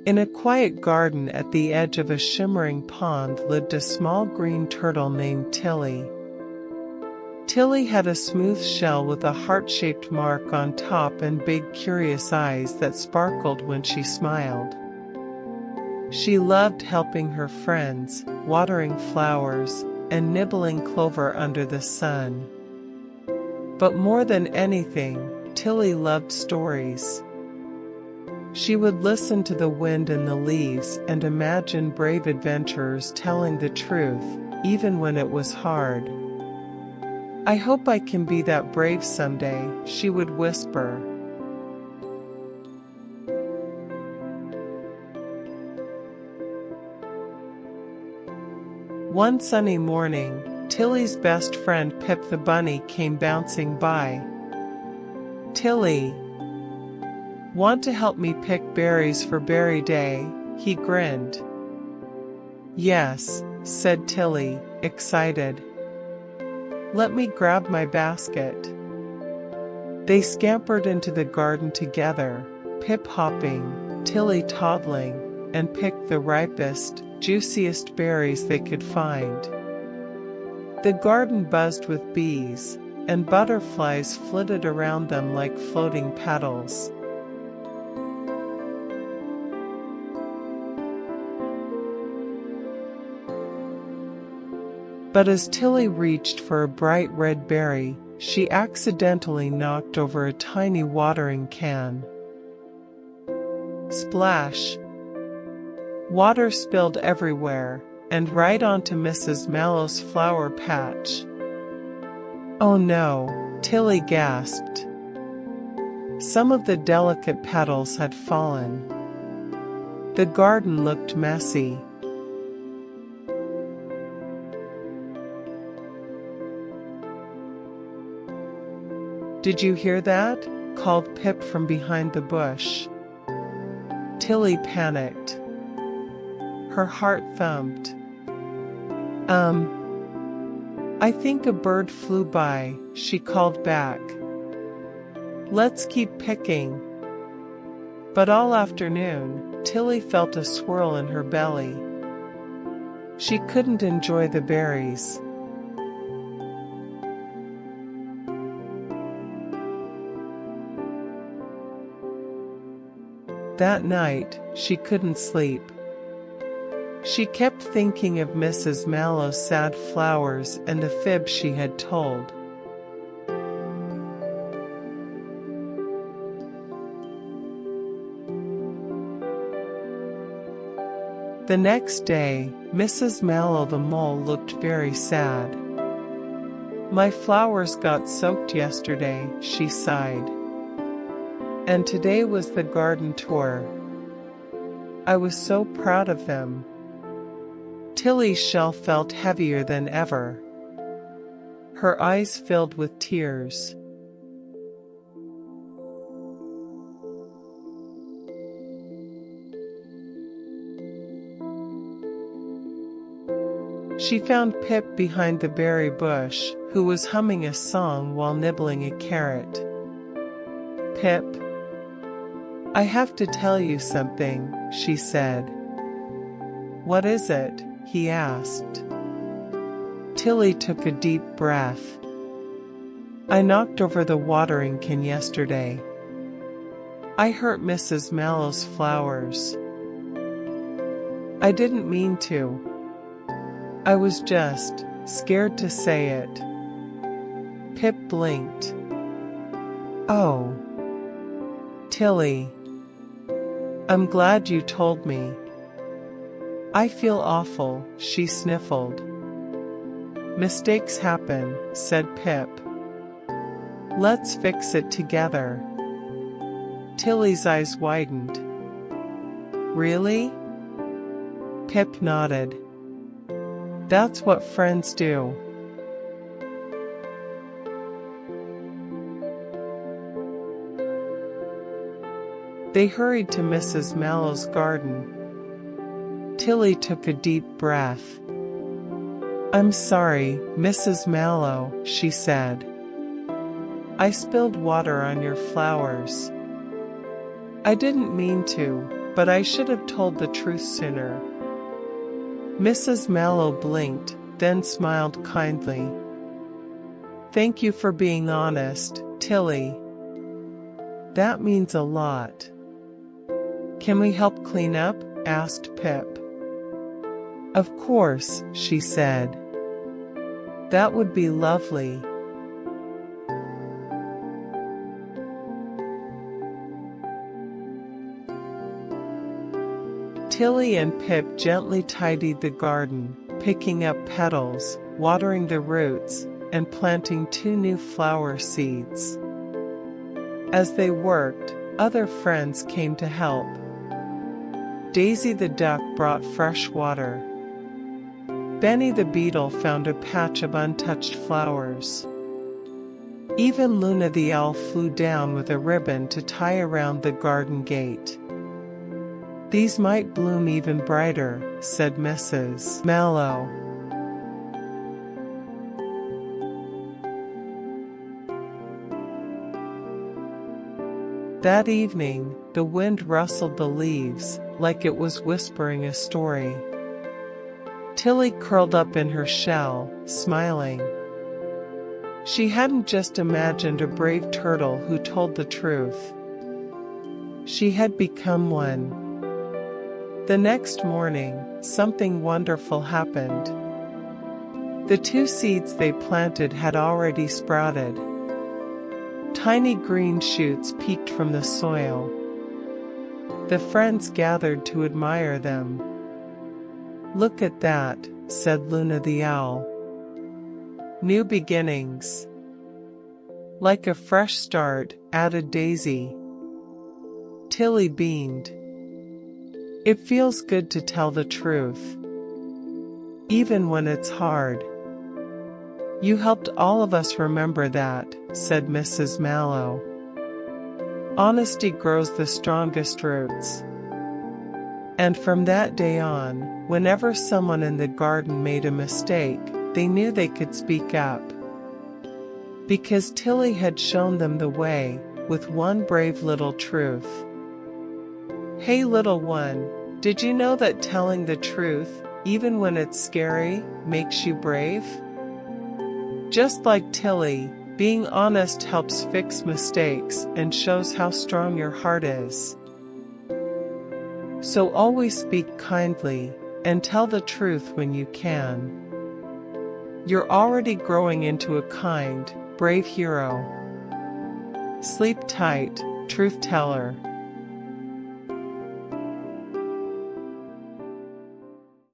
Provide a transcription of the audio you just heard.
In a quiet garden at the edge of a shimmering pond lived a small green turtle named Tilly. Tilly had a smooth shell with a heart-shaped mark on top and big curious eyes that sparkled when she smiled. She loved helping her friends, watering flowers, and nibbling clover under the sun. But more than anything, Tilly loved stories. She would listen to the wind and the leaves and imagine brave adventurers telling the truth, even when it was hard. "I hope I can be that brave someday," she would whisper. One sunny morning, Tilly's best friend Pip the bunny came bouncing by. "Tilly, want to help me pick berries for berry day?" he grinned. "Yes," said Tilly, excited. "Let me grab my basket." They scampered into the garden together, Pip hopping, Tilly toddling, and picked the ripest, juiciest berries they could find. The garden buzzed with bees, and butterflies flitted around them like floating petals. But as Tilly reached for a bright red berry, she accidentally knocked over a tiny watering can. Splash! Water spilled everywhere, and right onto Mrs. Mallow's flower patch. "Oh no," Tilly gasped. Some of the delicate petals had fallen. The garden looked messy. "Did you hear that?" called Pip from behind the bush. Tilly panicked. Her heart thumped. I think a bird flew by," she called back. "Let's keep picking." But all afternoon, Tilly felt a swirl in her belly. She couldn't enjoy the berries. That night, she couldn't sleep. She kept thinking of Mrs. Mallow's sad flowers and the fib she had told. The next day, Mrs. Mallow the mole looked very sad. "My flowers got soaked yesterday," she sighed. "And today was the garden tour. I was so proud of them." Tilly's shell felt heavier than ever. Her eyes filled with tears. She found Pip behind the berry bush, who was humming a song while nibbling a carrot. "Pip, I have to tell you something," she said. "What is it?" he asked. Tilly took a deep breath. "I knocked over the watering can yesterday. I hurt Mrs. Mallow's flowers. I didn't mean to. I was just scared to say it." Pip blinked. "Oh, Tilly, I'm glad you told me." "I feel awful," she sniffled. "Mistakes happen," said Pip. "Let's fix it together." Tilly's eyes widened. "Really?" Pip nodded. "That's what friends do." They hurried to Mrs. Mallow's garden. Tilly took a deep breath. "I'm sorry, Mrs. Mallow," she said. "I spilled water on your flowers. I didn't mean to." but I should have told the truth sooner. Mrs. Mallow blinked, then smiled kindly. Thank you for being honest, Tilly. That means a lot. Can we help clean up? Asked Pip. Of course, she said. That would be lovely. Tilly and Pip gently tidied the garden, picking up petals, watering the roots, and planting 2 new flower seeds. As they worked, other friends came to help. Daisy the duck brought fresh water. Benny the beetle found a patch of untouched flowers. Even Luna the owl flew down with a ribbon to tie around the garden gate. These might bloom even brighter, said Mrs. Mallow. That evening, the wind rustled the leaves, like it was whispering a story. Tilly curled up in her shell, smiling. She hadn't just imagined a brave turtle who told the truth. She had become one. The next morning, something wonderful happened. The 2 seeds they planted had already sprouted. Tiny green shoots peeked from the soil. The friends gathered to admire them. Look at that, said Luna the owl. New beginnings. Like a fresh start, added Daisy. Tilly beamed. It feels good to tell the truth, even when it's hard. You helped all of us remember that, said Mrs. Mallow. Honesty grows the strongest roots. And from that day on, whenever someone in the garden made a mistake, they knew they could speak up. Because Tilly had shown them the way, with one brave little truth. Hey little one, did you know that telling the truth, even when it's scary, makes you brave? Just like Tilly, being honest helps fix mistakes and shows how strong your heart is. So always speak kindly, and tell the truth when you can. You're already growing into a kind, brave hero. Sleep tight, truth teller.